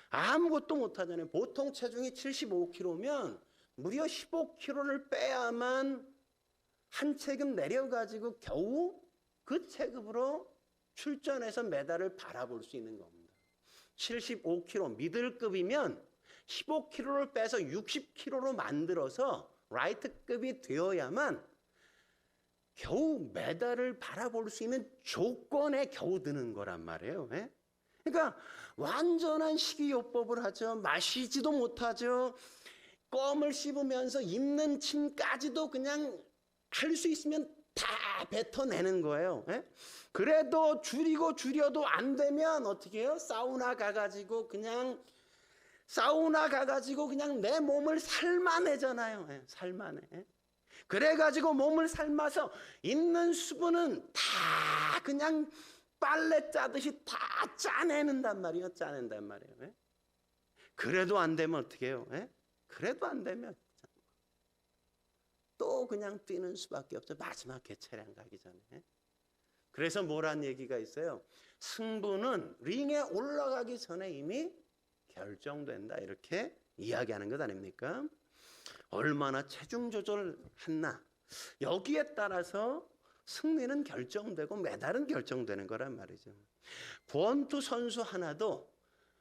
아무것도 못하잖아요. 보통 체중이 75kg면 무려 15kg를 빼야만 한 체급 내려가지고 겨우 그 체급으로 출전해서 메달을 바라볼 수 있는 겁니다. 75kg 미들급이면 15kg를 빼서 60kg로 만들어서 라이트급이 되어야만 겨우 메달을 바라볼 수 있는 조건에 겨우 드는 거란 말이에요. 예? 그러니까 완전한 식이요법을 하죠. 마시지도 못하죠. 껌을 씹으면서 입는 침까지도 그냥 할 수 있으면 다 뱉어내는 거예요. 예? 그래도 줄여도 안 되면 어떻게 해요? 사우나 가가지고 그냥 내 몸을 삶아내잖아요. 예? 삶아내. 예? 그래가지고 몸을 삶아서 있는 수분은 다 그냥 빨래 짜듯이 다 짜낸단 말이에요. 예? 그래도 안 되면 어떻게 해요? 예? 그래도 안 되면 또 그냥 뛰는 수밖에 없죠. 마지막 개차량 가기 전에. 예? 그래서 뭐란 얘기가 있어요. 승부는 링에 올라가기 전에 이미 결정된다. 이렇게 이야기하는 것 아닙니까? 얼마나 체중 조절했나 여기에 따라서 승리는 결정되고 메달은 결정되는 거란 말이죠. 권투 선수 하나도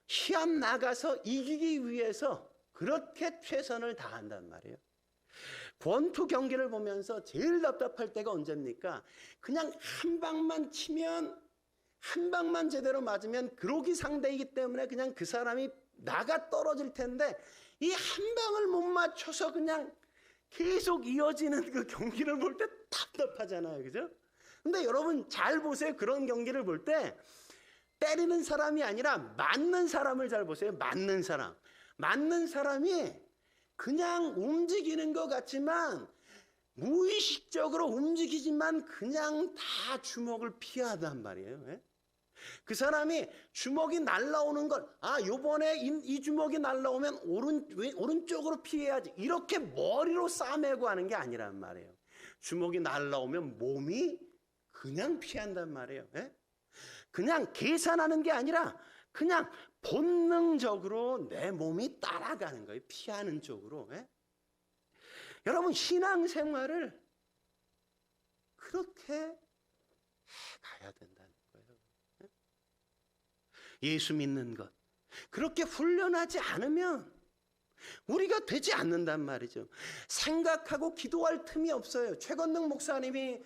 시합 나가서 이기기 위해서 그렇게 최선을 다한단 말이에요. 권투 경기를 보면서 제일 답답할 때가 언제입니까? 그냥 한 방만 치면 한 방만 제대로 맞으면 그러기 상대이기 때문에 그냥 그 사람이 나가 떨어질 텐데 이 한 방을 못 맞춰서 그냥 계속 이어지는 그 경기를 볼 때 답답하잖아요. 그죠? 근데 여러분 잘 보세요. 그런 경기를 볼 때 때리는 사람이 아니라 맞는 사람을 잘 보세요. 맞는 사람이 그냥 움직이는 것 같지만 무의식적으로 움직이지만 그냥 다 주먹을 피하단 말이에요. 예? 그 사람이 주먹이 날라오는 걸 요번에 이 주먹이 날라오면 오른쪽으로 피해야지 이렇게 머리로 싸매고 하는 게 아니란 말이에요. 주먹이 날라오면 몸이 그냥 피한단 말이에요. 예? 그냥 계산하는 게 아니라 그냥 본능적으로 내 몸이 따라가는 거예요. 피하는 쪽으로. 예? 여러분 신앙생활을 그렇게 해가야 된다는 거예요. 예? 예수 믿는 것 그렇게 훈련하지 않으면 우리가 되지 않는단 말이죠. 생각하고 기도할 틈이 없어요. 최건능 목사님이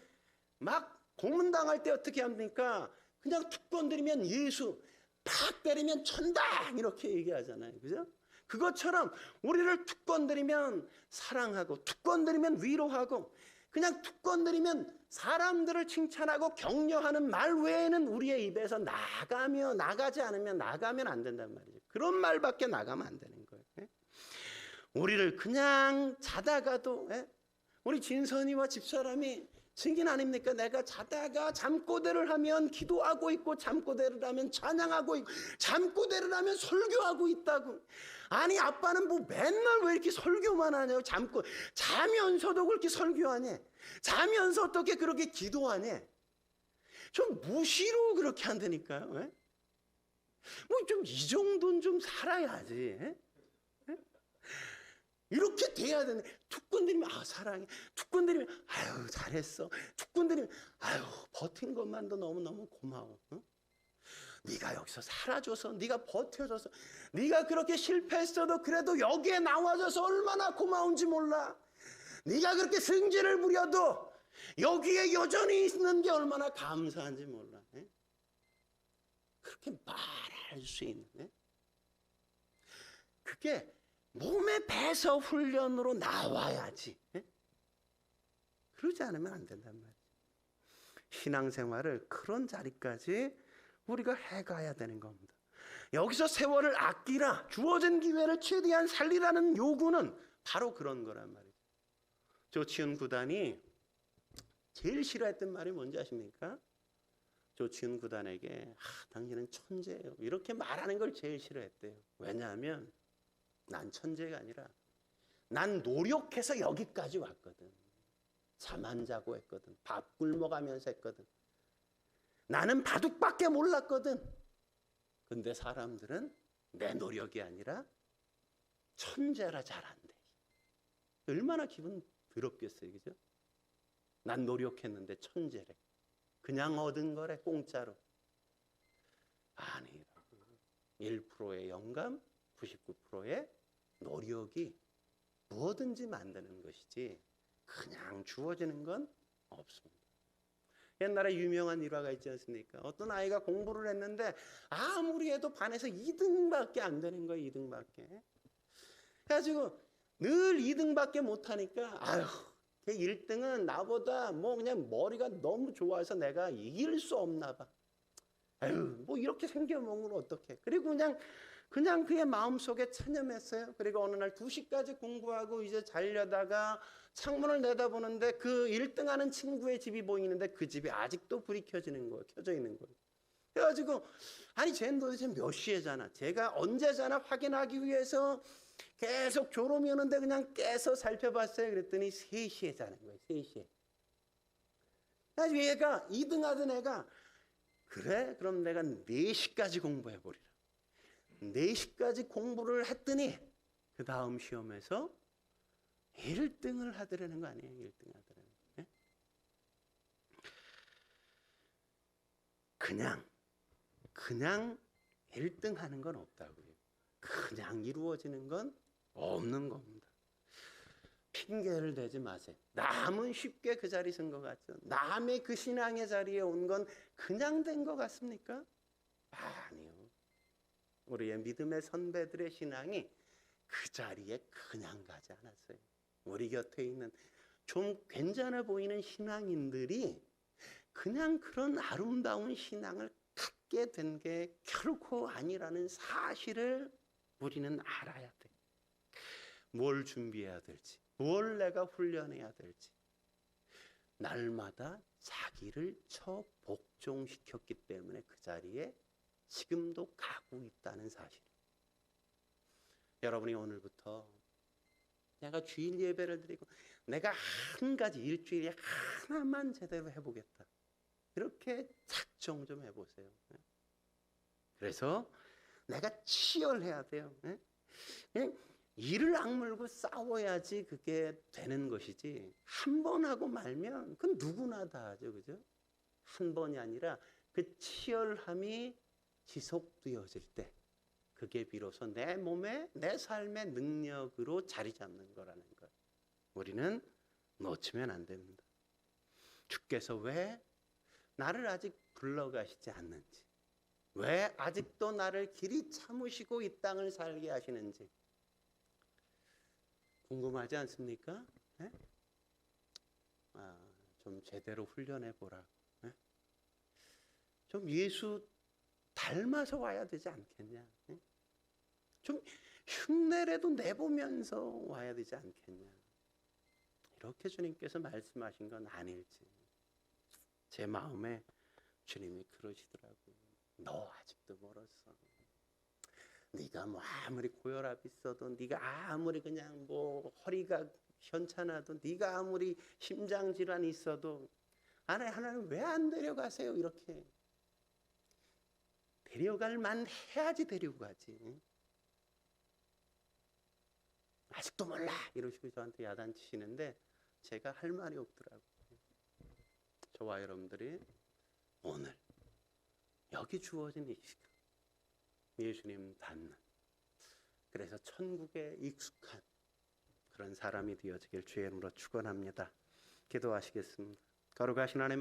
막 고문당할 때 어떻게 합니까? 그냥 툭 건드리면 예수, 팍 때리면 천당 이렇게 얘기하잖아요. 그죠? 그것처럼 우리를 툭 건드리면 사랑하고 툭 건드리면 위로하고 그냥 툭 건드리면 사람들을 칭찬하고 격려하는 말 외에는 우리의 입에서 나가지 않으면 나가면 안 된단 말이죠. 그런 말밖에 나가면 안 되는 거예요. 우리를 그냥 자다가도 우리 진선이와 집사람이 증인 아닙니까? 내가 자다가 잠꼬대를 하면 기도하고 있고 잠꼬대를 하면 찬양하고 있고 잠꼬대를 하면 설교하고 있다고. 아니 아빠는 뭐 맨날 왜 이렇게 설교만 하냐고. 자면서도 그렇게 설교하냐. 자면서 어떻게 그렇게 기도하냐. 좀 무시로 그렇게 한다니까요. 뭐 좀 이 정도는 좀 살아야지. 이렇게 돼야 되는. 툭 건드리면 사랑해. 툭 건드리면 아유 잘했어. 툭 건드리면 아유 버틴 것만도 너무너무 고마워. 네가 여기서 살아줘서, 네가 버텨줘서, 네가 그렇게 실패했어도 그래도 여기에 나와줘서 얼마나 고마운지 몰라. 네가 그렇게 승질을 부려도 여기에 여전히 있는 게 얼마나 감사한지 몰라. 그렇게 말할 수 있는. 그게 몸에 배서 훈련으로 나와야지. 그러지 않으면 안 된단 말이에요. 신앙생활을 그런 자리까지 우리가 해가야 되는 겁니다. 여기서 세월을 아끼라, 주어진 기회를 최대한 살리라는 요구는 바로 그런 거란 말이죠. 조치훈 구단이 제일 싫어했던 말이 뭔지 아십니까? 조치훈 구단에게 당신은 천재예요, 이렇게 말하는 걸 제일 싫어했대요. 왜냐하면 난 천재가 아니라 난 노력해서 여기까지 왔거든. 잠 안 자고 했거든. 밥 굶어가면서 했거든. 나는 바둑밖에 몰랐거든. 근데 사람들은 내 노력이 아니라 천재라 잘한대. 얼마나 기분 더럽겠어요, 그죠? 난 노력했는데 천재래. 그냥 얻은 거래, 공짜로. 아니라고. 1%의 영감, 99%의 노력이 무엇든지 만드는 것이지 그냥 주어지는 건 없습니다. 옛날에 유명한 일화가 있지 않습니까? 어떤 아이가 공부를 했는데 아무리 해도 반에서 2등밖에 안 되는 거예요. 2등밖에. 그래가지고 늘 2등밖에 못하니까 아휴, 걔 1등은 나보다 뭐 그냥 머리가 너무 좋아서 내가 이길 수 없나 봐. 아유, 뭐 이렇게 생겨먹으면 어떡해. 그리고 그냥 그의 마음속에 체념했어요. 그리고 어느 날 2시까지 공부하고 이제 자려다가 창문을 내다보는데 그 1등하는 친구의 집이 보이는데 그 집에 아직도 불이 켜져 있는 거예요. 그래가지고 아니 쟤는 도대체 몇 시에 자나? 제가 언제 자나 확인하기 위해서 계속 졸음이 오는데 그냥 깨서 살펴봤어요. 그랬더니 3시에 자는 거예요. 3시에. 그래서 얘가 2등하던 애가 그래? 그럼 내가 4시까지 공부해버리라. 4시까지 공부를 했더니 그 다음 시험에서 1등을 하더라는 거 아니에요? 1등 하더라는 거. 그냥 1등 하는 건 없다고요. 그냥 이루어지는 건 없는 겁니다. 핑계를 대지 마세요. 남은 쉽게 그 자리 쓴 것 같죠? 남의 그 신앙의 자리에 온 건 그냥 된 것 같습니까? 아니요. 우리의 믿음의 선배들의 신앙이 그 자리에 그냥 가지 않았어요. 우리 곁에 있는 좀 괜찮아 보이는 신앙인들이 그냥 그런 아름다운 신앙을 갖게 된 게 결코 아니라는 사실을 우리는 알아야 돼. 뭘 준비해야 될지, 뭘 내가 훈련해야 될지. 날마다 자기를 복종시켰기 때문에 그 자리에 지금도 가고 있다는 사실. 여러분이 오늘부터 내가 주일 예배를 드리고 내가 한 가지 일주일에 하나만 제대로 해보겠다. 이렇게 작정 좀 해보세요. 그래서 내가 치열해야 돼요. 이를 악물고 싸워야지 그게 되는 것이지 한 번 하고 말면 그건 누구나 다 하죠. 그죠? 한 번이 아니라 그 치열함이 지속되어질 때 그게 비로소 내 몸에 내 삶의 능력으로 자리 잡는 거라는 것. 우리는 놓치면 안 됩니다. 주께서 왜 나를 아직 불러가시지 않는지, 왜 아직도 나를 길이 참으시고 이 땅을 살게 하시는지 궁금하지 않습니까? 예? 좀 제대로 훈련해 보라. 예? 좀 예수 닮아서 와야 되지 않겠냐? 예? 좀 흉내라도 내보면서 와야 되지 않겠냐? 이렇게 주님께서 말씀하신 건 아닐지 제 마음에 주님이 그러시더라고요. 너 아직도 멀었어. 네가 뭐 아무리 고혈압 있어도, 네가 아무리 그냥 뭐 허리가 현찮아도, 네가 아무리 심장 질환이 있어도 하나님 왜 안 데려가세요? 이렇게 데려갈 만 해야지 데리고 가지. 아직도 몰라 이러시고 저한테 야단치시는데 제가 할 말이 없더라고요. 저와 여러분들이 오늘 여기 주어진 이 시간 예수님 닮는, 그래서 천국에 익숙한 그런 사람이 되어지길 주의 이름으로 축원합니다. 기도하시겠습니다. 거룩하신 하나님